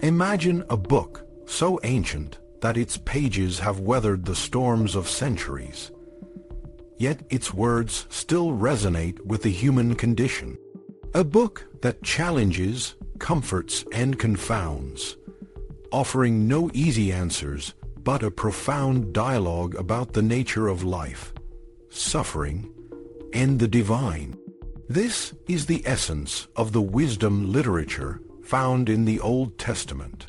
Imagine a book so ancient that its pages have weathered the storms of centuries. Yet its words still resonate with the human condition. A book that challenges, comforts, and confounds, offering no easy answers, but a profound dialogue about the nature of life, suffering, and the divine. This is the essence of the wisdom literature found in the Old Testament,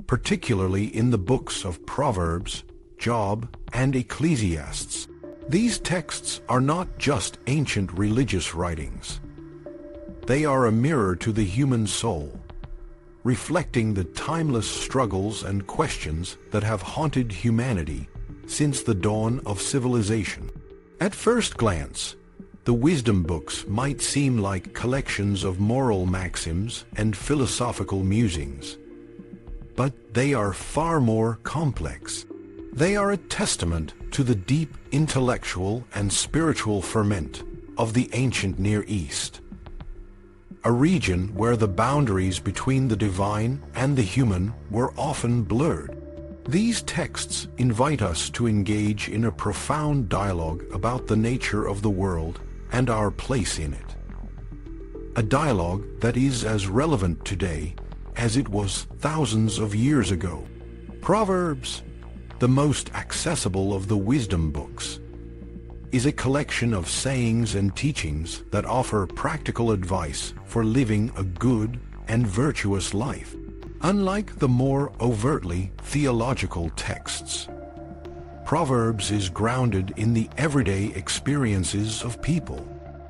particularly in the books of Proverbs, Job, and Ecclesiastes. These texts are not just ancient religious writings. They are a mirror to the human soul, reflecting the timeless struggles and questions that have haunted humanity since the dawn of civilization. At first glance, the wisdom books might seem like collections of moral maxims and philosophical musings, but they are far more complex. They are a testament to the deep intellectual and spiritual ferment of the ancient Near East, a region where the boundaries between the divine and the human were often blurred. These texts invite us to engage in a profound dialogue about the nature of the world and our place in it. A dialogue that is as relevant today as it was thousands of years ago. Proverbs, the most accessible of the wisdom books, is a collection of sayings and teachings that offer practical advice for living a good and virtuous life. Unlike the more overtly theological texts, Proverbs is grounded in the everyday experiences of people.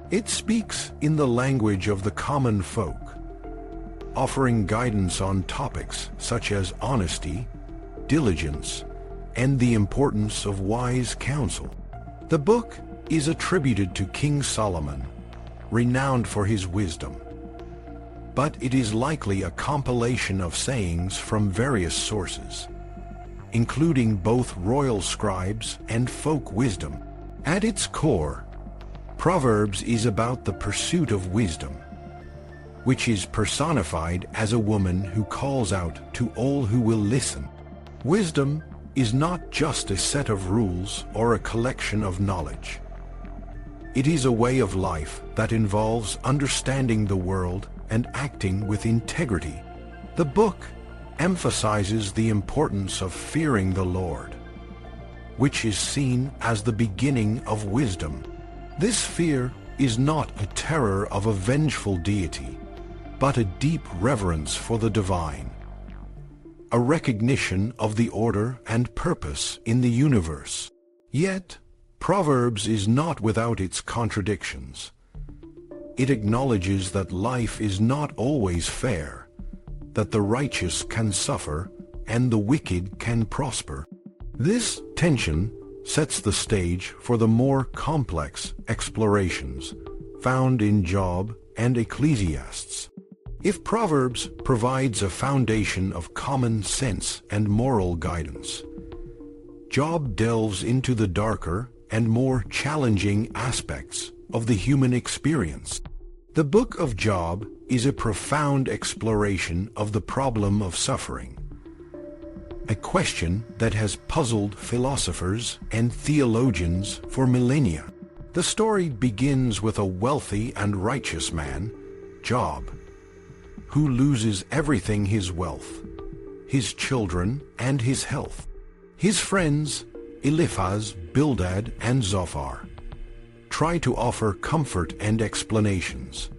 It speaks in the language of the common folk, offering guidance on topics such as honesty, diligence, and the importance of wise counsel. The book is attributed to King Solomon, renowned for his wisdom, but it is likely a compilation of sayings from various sources, including both royal scribes and folk wisdom. At its core, Proverbs is about the pursuit of wisdom, which is personified as a woman who calls out to all who will listen. Wisdom is not just a set of rules or a collection of knowledge. It is a way of life that involves understanding the world and acting with integrity. The book emphasizes the importance of fearing the Lord, which is seen as the beginning of wisdom. This fear is not a terror of a vengeful deity, but a deep reverence for the divine, a recognition of the order and purpose in the universe. Yet, Proverbs is not without its contradictions. It acknowledges that life is not always fair, that the righteous can suffer and the wicked can prosper. This tension sets the stage for the more complex explorations found in Job and Ecclesiastes. If Proverbs provides a foundation of common sense and moral guidance, Job delves into the darker and more challenging aspects of the human experience. The book of Job is a profound exploration of the problem of suffering, a question that has puzzled philosophers and theologians for millennia. The story begins with a wealthy and righteous man, Job, who loses everything: his wealth, his children, and his health. His friends, Eliphaz, Bildad, and Zophar, try to offer comfort and explanations,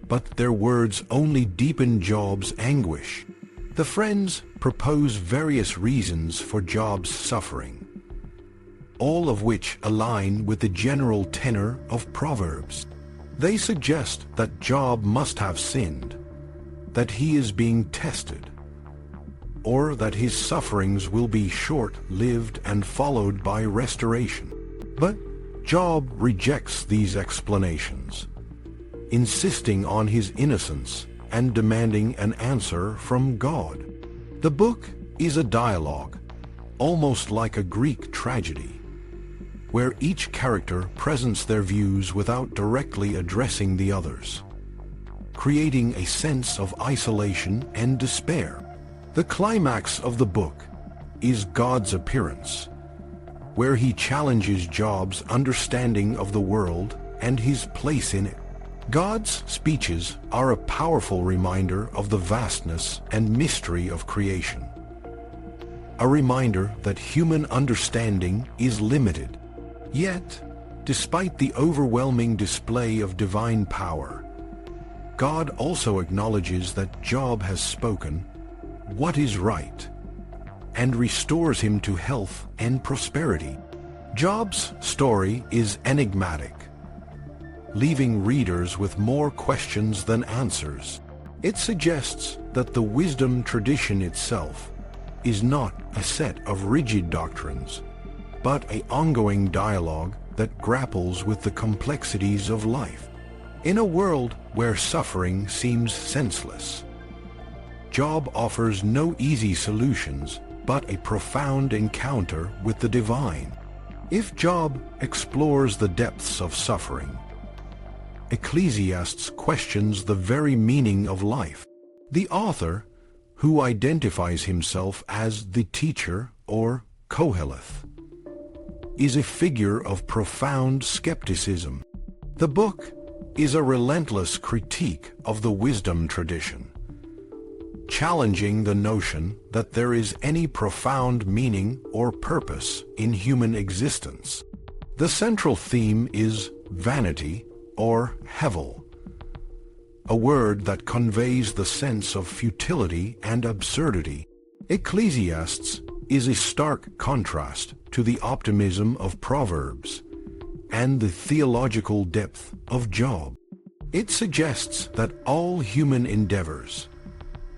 but their words only deepen Job's anguish. The friends propose various reasons for Job's suffering, all of which align with the general tenor of Proverbs. They suggest that Job must have sinned, that he is being tested, or that his sufferings will be short-lived and followed by restoration. But Job rejects these explanations, insisting on his innocence and demanding an answer from God. The book is a dialogue, almost like a Greek tragedy, where each character presents their views without directly addressing the others, creating a sense of isolation and despair. The climax of the book is God's appearance, where he challenges Job's understanding of the world and his place in it. God's speeches are a powerful reminder of the vastness and mystery of creation. A reminder that human understanding is limited. Yet, despite the overwhelming display of divine power, God also acknowledges that Job has spoken what is right and restores him to health and prosperity. Job's story is enigmatic, leaving readers with more questions than answers. It suggests that the wisdom tradition itself is not a set of rigid doctrines, but an ongoing dialogue that grapples with the complexities of life. In a world where suffering seems senseless, Job offers no easy solutions, but a profound encounter with the divine. If Job explores the depths of suffering, Ecclesiastes questions the very meaning of life. The author, who identifies himself as the teacher or Koheleth, is a figure of profound skepticism. The book is a relentless critique of the wisdom tradition, challenging the notion that there is any profound meaning or purpose in human existence. The central theme is vanity or hevel, a word that conveys the sense of futility and absurdity. Ecclesiastes is a stark contrast to the optimism of Proverbs and the theological depth of Job. It suggests that all human endeavors,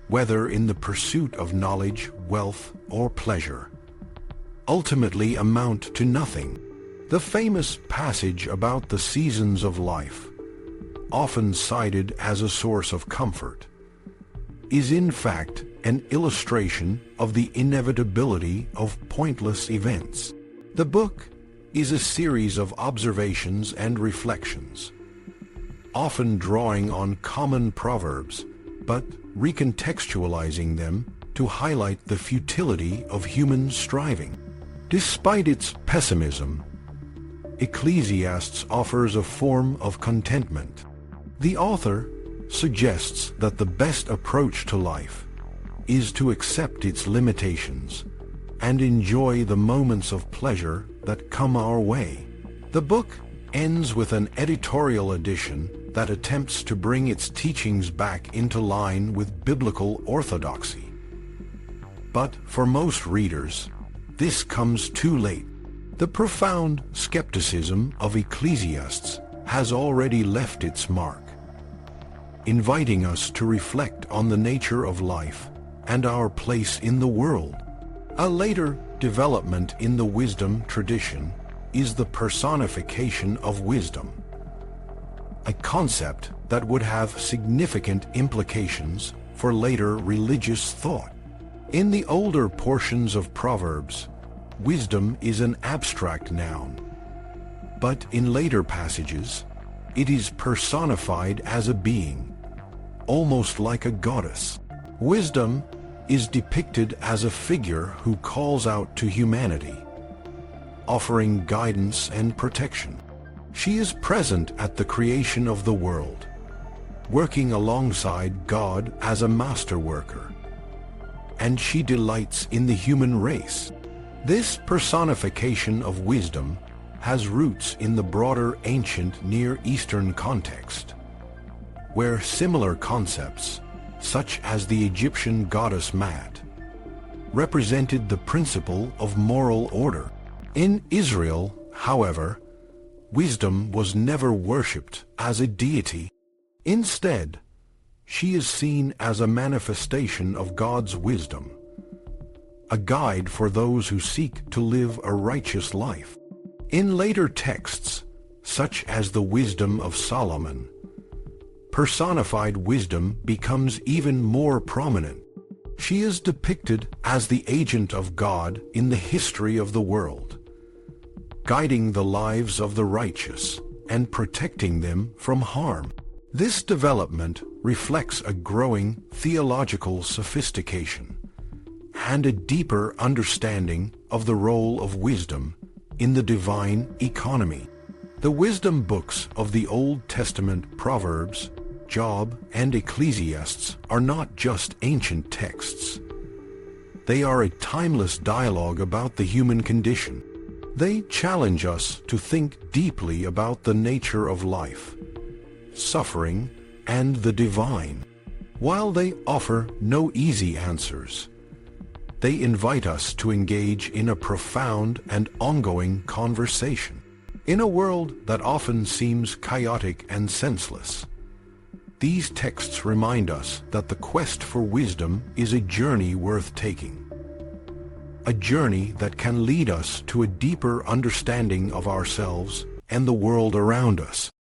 whether in the pursuit of knowledge, wealth, or pleasure, ultimately amount to nothing. The famous passage about the seasons of life, often cited as a source of comfort, is in fact an illustration of the inevitability of pointless events. The book is a series of observations and reflections, often drawing on common proverbs, but recontextualizing them to highlight the futility of human striving. Despite its pessimism, Ecclesiastes offers a form of contentment. The author suggests that the best approach to life is to accept its limitations and enjoy the moments of pleasure that come our way. The book ends with an editorial addition that attempts to bring its teachings back into line with biblical orthodoxy. But for most readers, this comes too late. The profound skepticism of Ecclesiastes has already left its mark, inviting us to reflect on the nature of life and our place in the world. A later development in the wisdom tradition is the personification of wisdom, a concept that would have significant implications for later religious thought. In the older portions of Proverbs, wisdom is an abstract noun, but in later passages, it is personified as a being, almost like a goddess. Wisdom is depicted as a figure who calls out to humanity, offering guidance and protection. She is present at the creation of the world, working alongside God as a master worker, and she delights in the human race. This personification of wisdom has roots in the broader ancient Near Eastern context, where similar concepts, such as the Egyptian goddess Mat, represented the principle of moral order. In Israel, however, wisdom was never worshipped as a deity. Instead, she is seen as a manifestation of God's wisdom, a guide for those who seek to live a righteous life. In later texts, such as the Wisdom of Solomon, personified wisdom becomes even more prominent. She is depicted as the agent of God in the history of the world, guiding the lives of the righteous and protecting them from harm. This development reflects a growing theological sophistication and a deeper understanding of the role of wisdom in the divine economy. The wisdom books of the Old Testament, Proverbs, Job, and Ecclesiastes, are not just ancient texts. They are a timeless dialogue about the human condition. They challenge us to think deeply about the nature of life, suffering, and the divine. While they offer no easy answers, they invite us to engage in a profound and ongoing conversation. In a world that often seems chaotic and senseless, these texts remind us that the quest for wisdom is a journey worth taking. A journey that can lead us to a deeper understanding of ourselves and the world around us.